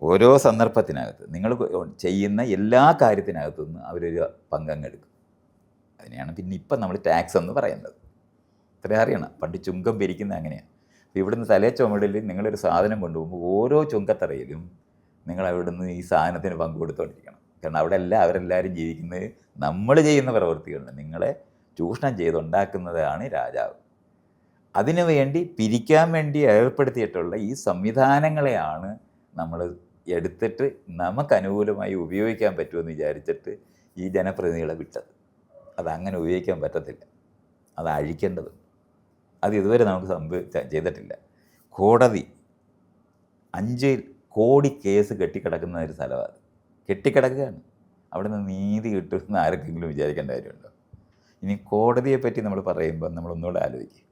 ഓരോ സന്ദർഭത്തിനകത്ത് നിങ്ങൾ ചെയ്യുന്ന എല്ലാ കാര്യത്തിനകത്തു നിന്ന് അവരൊരു പങ്കെടുക്കും. അതിനെയാണ് പിന്നെ ഇപ്പം നമ്മൾ ടാക്സ് എന്ന് പറയുന്നത്. ഇത്ര അറിയണം, പണ്ട് ചുങ്കം പിരിക്കുന്നത് അങ്ങനെയാണ്. അപ്പോൾ ഇവിടുന്ന് തലേ ചുമടിൽ നിങ്ങളൊരു സാധനം കൊണ്ടുപോകുമ്പോൾ ഓരോ ചുങ്കത്തറയിലും നിങ്ങൾ അവിടുന്ന് ഈ സാധനത്തിന് പങ്ക് കൊടുത്തുകൊണ്ടിരിക്കണം. കാരണം അവിടെ അവരെല്ലാവരും ജീവിക്കുന്നത് നമ്മൾ ചെയ്യുന്ന പ്രവൃത്തികളുണ്ട്. നിങ്ങളെ ചൂഷണം ചെയ്തുണ്ടാക്കുന്നതാണ് രാജാവ്. അതിനു വേണ്ടി പിരിക്കാൻ വേണ്ടി ഏർപ്പെടുത്തിയിട്ടുള്ള ഈ സംവിധാനങ്ങളെയാണ് നമ്മൾ എടുത്തിട്ട് നമുക്ക് അനുകൂലമായി ഉപയോഗിക്കാൻ പറ്റുമെന്ന് വിചാരിച്ചിട്ട് ഈ ജനപ്രതിനിധികളെ വിട്ടത്. അതങ്ങനെ ഉപയോഗിക്കാൻ പറ്റത്തില്ല, അത് അഴിക്കേണ്ടത്. അത് ഇതുവരെ നമുക്ക് ചെയ്തിട്ടില്ല. കോടതി 5 കോടി കേസ് കെട്ടിക്കിടക്കുന്ന ഒരു സ്ഥലമാണ്. കെട്ടിക്കിടക്കുകയാണ്. അവിടെ നിന്ന് നീതി കിട്ടുമെന്ന് ആർക്കെങ്കിലും വിചാരിക്കേണ്ട കാര്യമുണ്ടോ? ഇനി കോടതിയെപ്പറ്റി നമ്മൾ പറയുമ്പോൾ നമ്മളൊന്നുകൂടെ ആലോചിക്കും.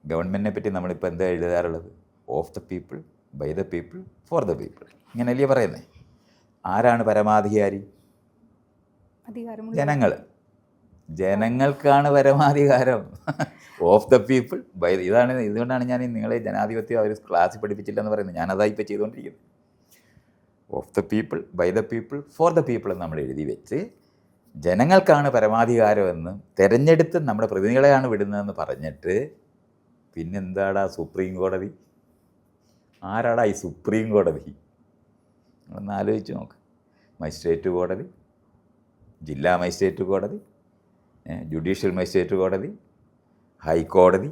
ഗവൺമെൻറ്റിനെ പറ്റി നമ്മളിപ്പോൾ എന്താ എഴുതാറുള്ളത്? Of the people, by the people, for the people, ഇങ്ങനെയല്ലേ പറയുന്നത്? ആരാണ് പരമാധികാരി? ജനങ്ങൾ. ജനങ്ങൾക്കാണ് പരമാധികാരം. Of the people, by. ഇതുകൊണ്ടാണ് ഞാൻ നിങ്ങളെ ജനാധിപത്യം അവർ ക്ലാസ്സിൽ പഠിപ്പിച്ചില്ലെന്ന് പറയുന്നത്. ഞാനതാ ഇപ്പോൾ ചെയ്തുകൊണ്ടിരിക്കുന്നത്. Of the people, by the people, for the people എന്ന് നമ്മൾ എഴുതി വെച്ച് ജനങ്ങൾക്കാണ് പരമാധികാരമെന്ന് തിരഞ്ഞെടുത്ത് നമ്മുടെ പ്രതിനിധികളെയാണ് വിടുന്നതെന്ന് പറഞ്ഞിട്ട് പിന്നെന്താടാ സുപ്രീം കോടതി? ആരാടാ ഈ സുപ്രീം കോടതി? ഒന്ന് ആലോചിച്ച് നോക്ക്. മജിസ്ട്രേറ്റ് കോടതി, ജില്ലാ മജിസ്ട്രേറ്റ് കോടതി, ജുഡീഷ്യൽ മജിസ്ട്രേറ്റ് കോടതി, ഹൈക്കോടതി,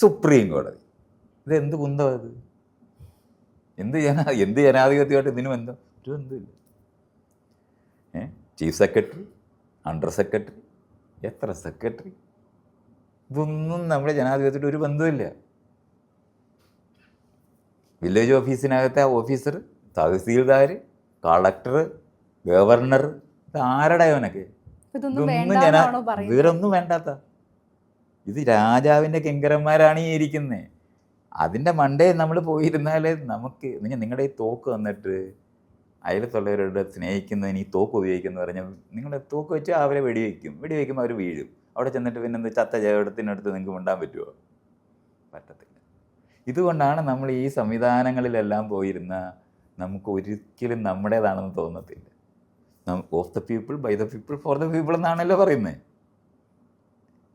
സുപ്രീം കോടതി. ഇതെന്ത് ബന്ധമാണ് ഇത്? എന്ത് ജനാധിപത്യമായിട്ട് ഇതിന് ബന്ധം? ഒരു ബന്ധമില്ല. ചീഫ് സെക്രട്ടറി, അണ്ടർ സെക്രട്ടറി, എത്ര സെക്രട്ടറി? ഇതൊന്നും നമ്മുടെ ജനാധിപത്യത്തിൽ ഒരു ബന്ധമില്ല. വില്ലേജ് ഓഫീസിനകത്തെ ഓഫീസർ, തഹസീൽദാർ, കളക്ടർ, ഗവർണർ, ഇത് ആരുടെ അവനൊക്കെ? ഇവരൊന്നും വേണ്ടാത്ത. ഇത് രാജാവിൻ്റെ കിങ്കരന്മാരാണ് ഈ ഇരിക്കുന്നത്. അതിൻ്റെ മണ്ടേ നമ്മൾ പോയിരുന്നാൽ നമുക്ക് നിങ്ങളുടെ ഈ തോക്ക് വന്നിട്ട് അയലത്തുള്ളവരോട് സ്നേഹിക്കുന്നതിന് ഈ തോക്ക് ഉപയോഗിക്കുന്നു പറഞ്ഞാൽ നിങ്ങൾ തോക്ക് വെച്ച് അവരെ വെടിവെക്കുമ്പോൾ അവർ വീഴും. അവിടെ ചെന്നിട്ട് പിന്നെ എന്ത് ചത്ത ജേടത്തിനടുത്ത് നിങ്ങൾക്ക് മിണ്ടാൻ പറ്റുമോ? പറ്റത്തില്ല. ഇതുകൊണ്ടാണ് നമ്മൾ ഈ സംവിധാനങ്ങളിലെല്ലാം പോയിരുന്ന നമുക്ക് ഒരിക്കലും നമ്മുടേതാണെന്ന് തോന്നത്തില്ല. Of the people, by the people, for the people എന്നാണല്ലോ പറയുന്നത്.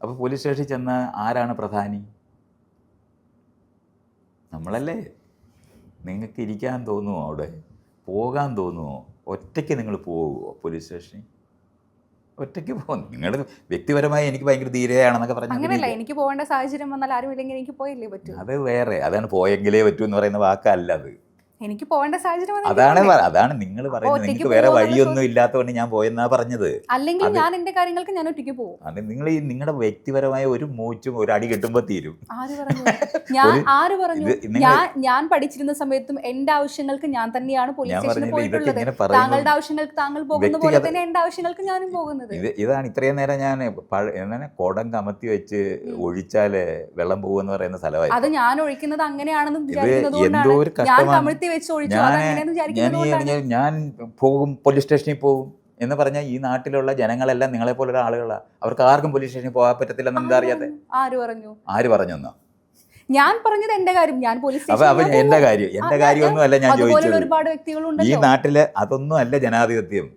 അപ്പോൾ പോലീസ് സ്റ്റേഷനിൽ ചെന്നാൽ ആരാണ് പ്രധാനി? നമ്മളല്ലേ. നിങ്ങൾക്ക് ഇരിക്കാൻ തോന്നുമോ? അവിടെ പോകാൻ തോന്നുമോ? ഒറ്റയ്ക്ക് നിങ്ങൾ പോകുമോ പോലീസ് സ്റ്റേഷനിൽ? ഒറ്റയ്ക്ക് പോകും. നിങ്ങളുടെ വ്യക്തിപരമായി എനിക്ക് ഭയങ്കര ധീരയാണെന്നൊക്കെ പറഞ്ഞു. അങ്ങനെയല്ല, എനിക്ക് പോകേണ്ട സാഹചര്യം വന്നാൽ ആരും ഇല്ലെങ്കിൽ എനിക്ക് പോയില്ലേ പറ്റൂ. അത് വേറെ. അതാണ് പോയെങ്കിലേ പറ്റൂ എന്ന് പറയുന്ന വാക്കല്ല അത്. എനിക്ക് പോകേണ്ട സാഹചര്യം അതാണ് നിങ്ങൾ പറയുന്നത്. നിങ്ങൾക്ക് വേറെ വഴിയൊന്നും ഇല്ലാത്തതുകൊണ്ട് ഞാൻ പോയെന്നാ പറഞ്ഞത്. അല്ലെങ്കിൽ ഞാൻ എന്റെ കാര്യങ്ങൾക്ക് ഞാൻ ഒറ്റയ്ക്ക് പോകും. അത് നിങ്ങൾ ഈ നിങ്ങളുടെ വ്യക്തിപരമായ ഒരു മൂച്ചും ഒരു അടി കിട്ടുമ്പോൾ തീരും. ആര് പറഞ്ഞു? ഞാൻ പഠിച്ചിരുന്ന സമയത്തും എന്റെ ആവശ്യങ്ങൾക്ക് ഞാൻ തന്നെയാണ് പോലീസ് സ്റ്റേഷനിൽ പോയിട്ടുള്ളത്. താങ്കളുടെ ആവശ്യങ്ങൾക്ക് താങ്കൾ പോകുന്ന പോലെ തന്നെ എന്റെ ആവശ്യങ്ങൾക്ക് ഞാനും പോകുന്നത്. ഇതാണ് ഇത്രയും നേരം ഞാൻ കുടം കമത്തി വെച്ച് ഒഴിച്ചാല് വെള്ളം പോകുമെന്ന് പറയുന്ന സ്ഥലമായി. അത് ഞാൻ ഒഴിക്കുന്നത് അങ്ങനെയാണെന്ന് വിചാരിക്കുന്നത് ഞാൻ കമഴ്ത്തി വെച്ച് ഒഴിച്ചു. ഞാൻ പോകും, പോലീസ് സ്റ്റേഷനിൽ പോകും എന്ന് പറഞ്ഞാൽ ഈ നാട്ടിലുള്ള ജനങ്ങളെല്ലാം നിങ്ങളെപ്പോലുള്ള ആളുകളാണ്. അവർക്ക് ആർക്കും പോലീസ് സ്റ്റേഷനിൽ പോകാൻ പറ്റത്തില്ലെന്ന് എന്താ അറിയാതെ? ആര് പറഞ്ഞെന്നോ? ഞാൻ പറഞ്ഞത് എന്റെ കാര്യം. ഞാൻ പോലീസ് എന്റെ കാര്യമൊന്നും അല്ല ഞാൻ ചോദിച്ചത്. ഒരുപാട് വ്യക്തികളുണ്ട് ഈ നാട്ടില് അതൊന്നും അല്ല ജനാധിപത്യം.